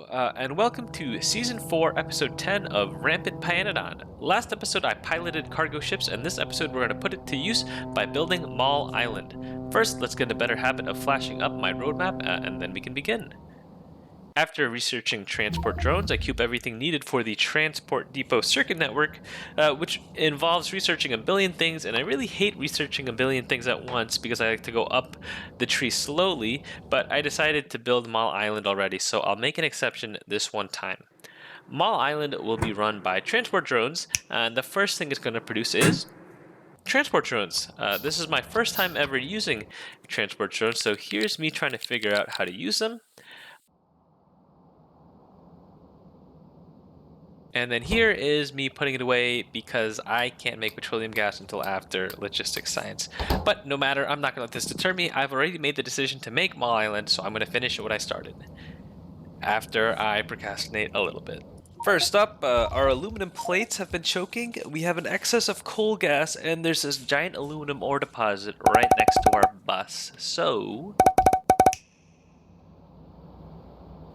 Hello, and welcome to Season 4, Episode 10 of Rampant Pyanodon. Last episode I piloted cargo ships, and this episode we're going to put it to use by building Mall Island. First, let's get a better habit of flashing up my roadmap, and then we can begin. After researching transport drones, I cube everything needed for the transport depot circuit network, which involves researching a billion things, and I really hate researching a billion things at once because I like to go up the tree slowly, but I decided to build Mall Island already, so I'll make an exception this one time. Mall Island will be run by transport drones, and the first thing it's going to produce is transport drones. This is my first time ever using transport drones, so here's me trying to figure out how to use them. And then here is me putting it away because I can't make petroleum gas until after logistics science. But no matter, I'm not going to let this deter me. I've already made the decision to make Mall Island, so I'm going to finish what I started after I procrastinate a little bit. First up, our aluminum plates have been choking. We have an excess of coal gas, and there's this giant aluminum ore deposit right next to our bus. So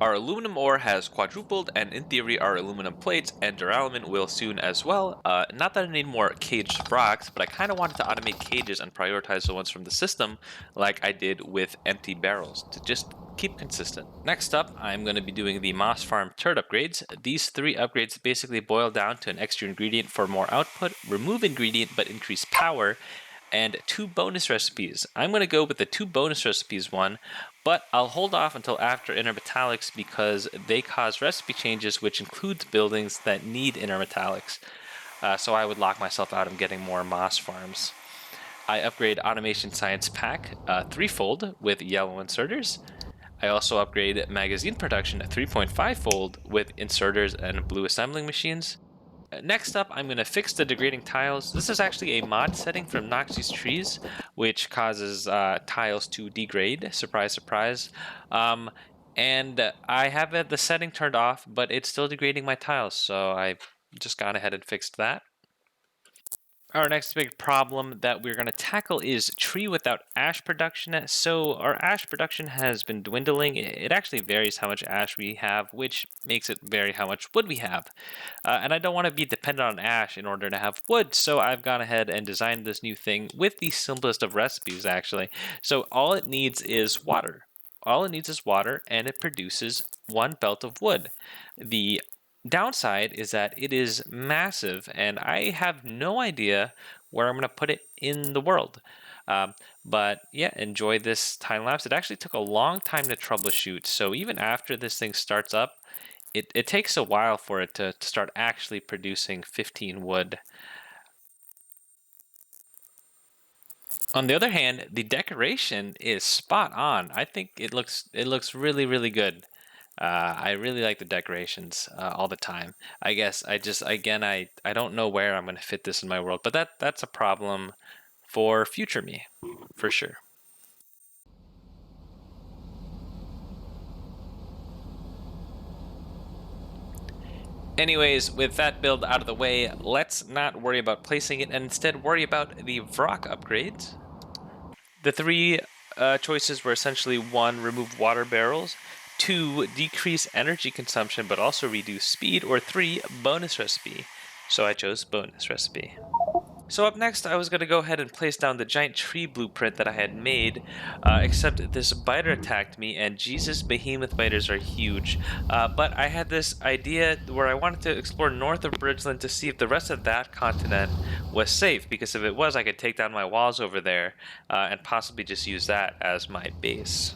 our aluminum ore has quadrupled, and in theory our aluminum plates and duralumin will soon as well. Not that I need more caged rocks, but I kind of wanted to automate cages and prioritize the ones from the system like I did with empty barrels to just keep consistent. Next up, I'm going to be doing the Moss Farm turret upgrades. These 3 upgrades basically boil down to an extra ingredient for more output, remove ingredient but increase power, and 2 bonus recipes. I'm going to go with the 2 bonus recipes one, but I'll hold off until after Intermetallics because they cause recipe changes, which includes buildings that need Intermetallics. So I would lock myself out of getting more moss farms. I upgrade Automation Science Pack 3-fold with yellow inserters. I also upgrade Magazine Production 3.5-fold with inserters and blue assembling machines. Next up, I'm going to fix the degrading tiles. This is actually a mod setting from Noxie's Trees, which causes tiles to degrade. Surprise, surprise. And I have the setting turned off, but it's still degrading my tiles, so I just gone ahead and fixed that. Our next big problem that we're going to tackle is tree without ash production. So our ash production has been dwindling. It actually varies how much ash we have, which makes it vary how much wood we have. And I don't want to be dependent on ash in order to have wood, so I've gone ahead and designed this new thing with the simplest of recipes, actually. So all it needs is water. All it needs is water, and it produces 1 belt of wood. The downside is that it is massive, and I have no idea where I'm going to put it in the world. But yeah, enjoy this time lapse. It actually took a long time to troubleshoot, so even after this thing starts up, it takes a while for it to start actually producing 15 wood. On the other hand, the decoration is spot on. I think it looks really, really good. I really like the decorations all the time. I guess I don't know where I'm going to fit this in my world, but that's a problem for future me, for sure. Anyways, with that build out of the way, let's not worry about placing it and instead worry about the Vrock upgrades. The 3 choices were essentially 1, remove water barrels, 2, decrease energy consumption but also reduce speed, or 3, bonus recipe. So I chose bonus recipe. So up next, I was going to go ahead and place down the giant tree blueprint that I had made, except this biter attacked me, and Jesus, behemoth biters are huge. But I had this idea where I wanted to explore north of Bridgeland to see if the rest of that continent was safe, because if it was, I could take down my walls over there and possibly just use that as my base.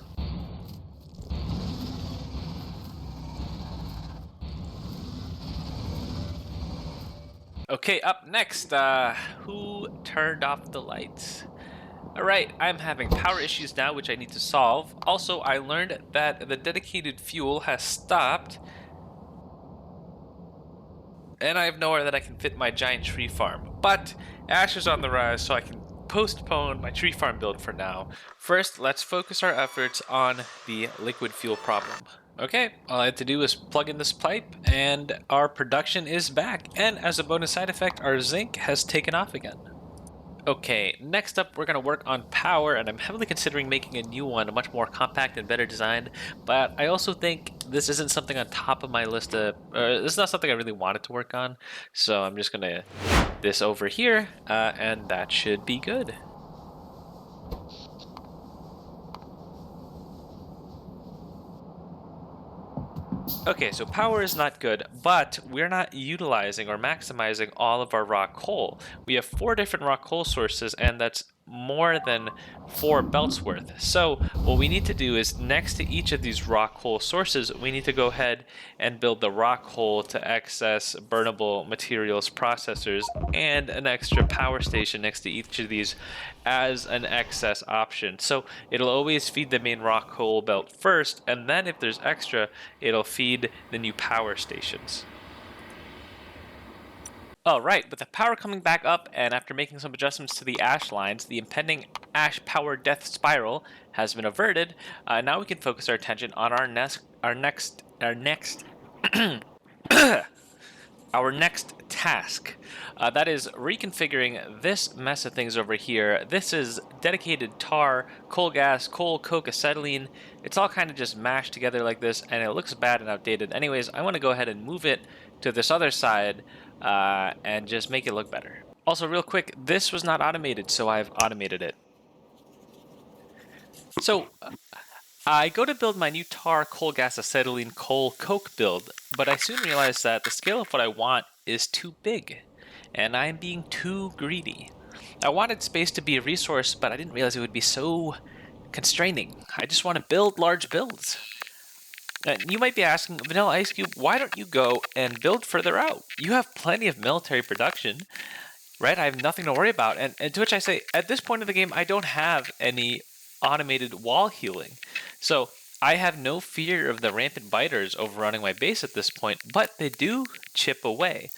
Okay, up next, who turned off the lights? Alright, I'm having power issues now, which I need to solve. Also, I learned that the dedicated fuel has stopped, and I have nowhere that I can fit my giant tree farm. But ash is on the rise, so I can postpone my tree farm build for now. First, let's focus our efforts on the liquid fuel problem. Okay, all I had to do was plug in this pipe and our production is back. And as a bonus side effect, our zinc has taken off again. Okay, next up we're going to work on power, and I'm heavily considering making a new one, a much more compact and better designed, but I also think this isn't something on top of my list of, this is not something I really wanted to work on, so I'm just going to this over here, and that should be good. Okay, so power is not good, but we're not utilizing or maximizing all of our raw coal. We have 4 different raw coal sources, and that's more than 4 belts worth. So what we need to do is next to each of these raw coal sources, we need to go ahead and build the raw coal to excess burnable materials processors and an extra power station next to each of these as an excess option. So it'll always feed the main raw coal belt first, and then if there's extra, it'll feed the new power stations. All right, with the power coming back up, and after making some adjustments to the ash lines, the impending ash power death spiral has been averted. Now we can focus our attention on our next our next task. That is reconfiguring this mess of things over here. This is dedicated tar, coal gas, coal, coke, acetylene. It's all kind of just mashed together like this, and it looks bad and outdated. Anyways, I want to go ahead and move it to this other side and just make it look better. Also, real quick, this was not automated, so I've automated it. So, I go to build my new tar, coal gas, acetylene, coal, coke build, but I soon realized that the scale of what I want is too big, and I'm being too greedy. I wanted space to be a resource, but I didn't realize it would be so constraining. I just want to build large builds. You might be asking, Vanilla Ice Cube, why don't you go and build further out? You have plenty of military production, right? I have nothing to worry about. And to which I say, at this point of the game, I don't have any automated wall healing. So I have no fear of the rampant biters overrunning my base at this point, but they do chip away.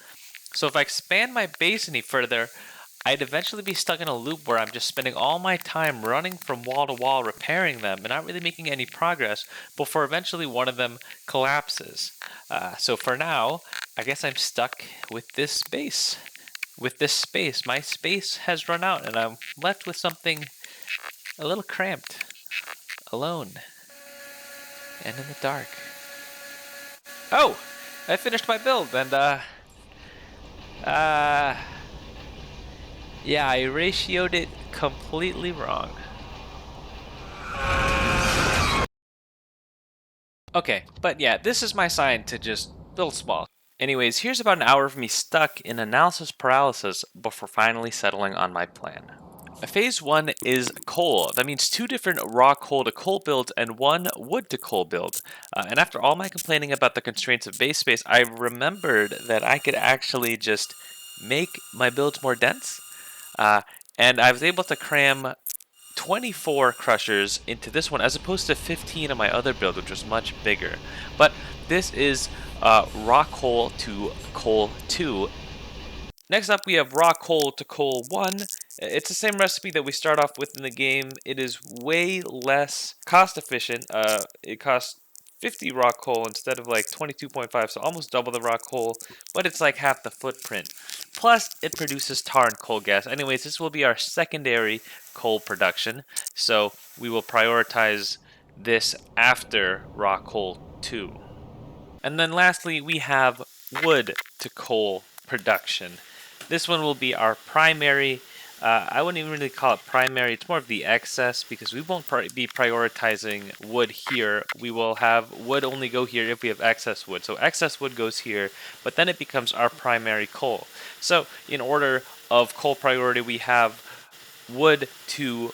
So if I expand my base any further, I'd eventually be stuck in a loop where I'm just spending all my time running from wall to wall repairing them and not really making any progress before eventually one of them collapses. So for now, I guess I'm stuck with this base. With this space, my space has run out and I'm left with something a little cramped, alone, and in the dark. Oh, I finished my build and yeah, I ratioed it completely wrong. Okay, but yeah, this is my sign to just build small. Anyways, here's about an hour of me stuck in analysis paralysis before finally settling on my plan. Phase 1 is coal. That means 2 different raw coal to coal builds and 1 wood to coal build. And after all my complaining about the constraints of base space, I remembered that I could actually just make my builds more dense. And I was able to cram 24 crushers into this one as opposed to 15 on my other build, which was much bigger. But this is raw coal to coal 2. Next up, we have raw coal to coal 1. It's the same recipe that we start off with in the game. It is way less cost efficient. It costs 50 raw coal instead of like 22.5, so almost double the raw coal, but it's like half the footprint. Plus, it produces tar and coal gas. Anyways, this will be our secondary coal production, so we will prioritize this after raw coal 2. And then lastly, we have wood to coal production. This one will be our primary. I wouldn't even really call it primary. It's more of the excess because we won't be prioritizing wood here. We will have wood only go here if we have excess wood. So excess wood goes here, but then it becomes our primary coal. So in order of coal priority, we have wood to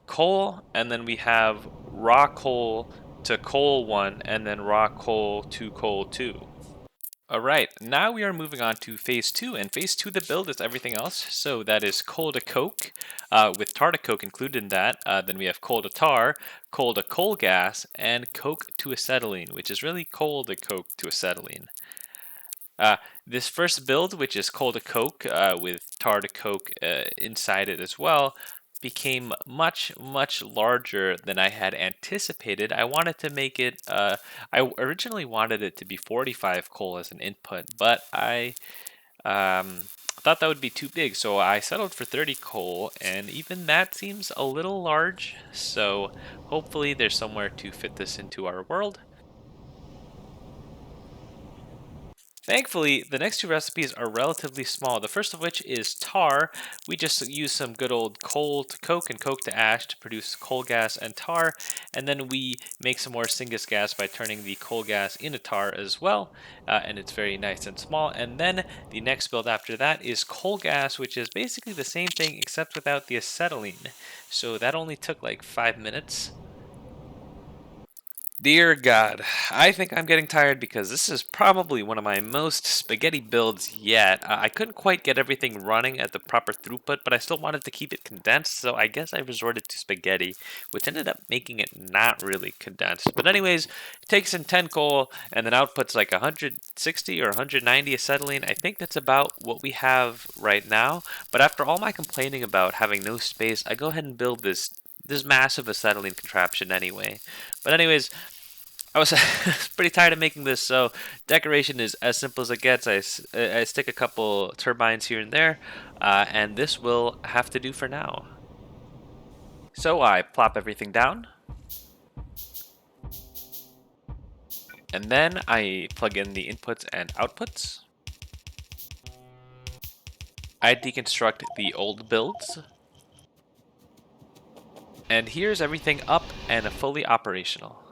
coal, and then we have raw coal to coal 1, and then raw coal to coal 2. Alright, now we are moving on to phase 2, and phase 2 the build is everything else. So that is coal to coke, with tar to coke included in that. Then we have coal to tar, coal to coal gas, and coke to acetylene, which is really coal to coke to acetylene. This first build, which is coal to coke with tar to coke inside it as well, became much larger than I had anticipated. I wanted to make it I originally wanted it to be 45 coal as an input, but I I thought that would be too big, so I settled for 30 coal, and even that seems a little large, so hopefully there's somewhere to fit this into our world. Thankfully, the next two recipes are relatively small. The first of which is tar. We just use some good old coal to coke and coke to ash to produce coal gas and tar, and then we make some more syngas gas by turning the coal gas into tar as well, and it's very nice and small. And then the next build after that is coal gas, which is basically the same thing except without the acetylene. So that only took like 5 minutes. Dear God, I think I'm getting tired because this is probably one of my most spaghetti builds yet. I couldn't quite get everything running at the proper throughput, but I still wanted to keep it condensed, so I guess I resorted to spaghetti, which ended up making it not really condensed. But anyways, it takes in 10 coal, and then outputs like 160 or 190 acetylene. I think that's about what we have right now, but after all my complaining about having no space, I go ahead and build this massive acetylene contraption anyway. But anyways, I was pretty tired of making this, so decoration is as simple as it gets. I stick a couple turbines here and there, and this will have to do for now. So I plop everything down, and then I plug in the inputs and outputs. I deconstruct the old builds, and here's everything up and fully operational.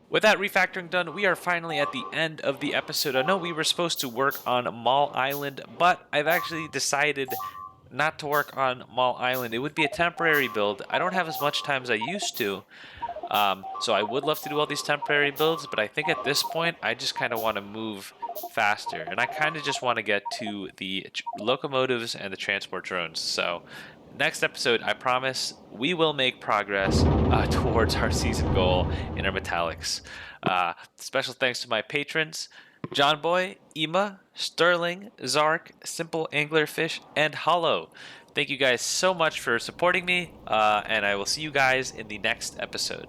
With that refactoring done, we are finally at the end of the episode. I know we were supposed to work on Mall Island, but I've actually decided not to work on Mall Island. It would be a temporary build. I don't have as much time as I used to, so I would love to do all these temporary builds, but I think at this point, I just kind of want to move faster, and I kind of just want to get to the locomotives and the transport drones. So next episode, I promise we will make progress towards our season goal in Intermetallics. Special thanks to my patrons, John Boy, Ema, Sterling, Zark, Simple Anglerfish, and Hollow. Thank you guys so much for supporting me, and I will see you guys in the next episode.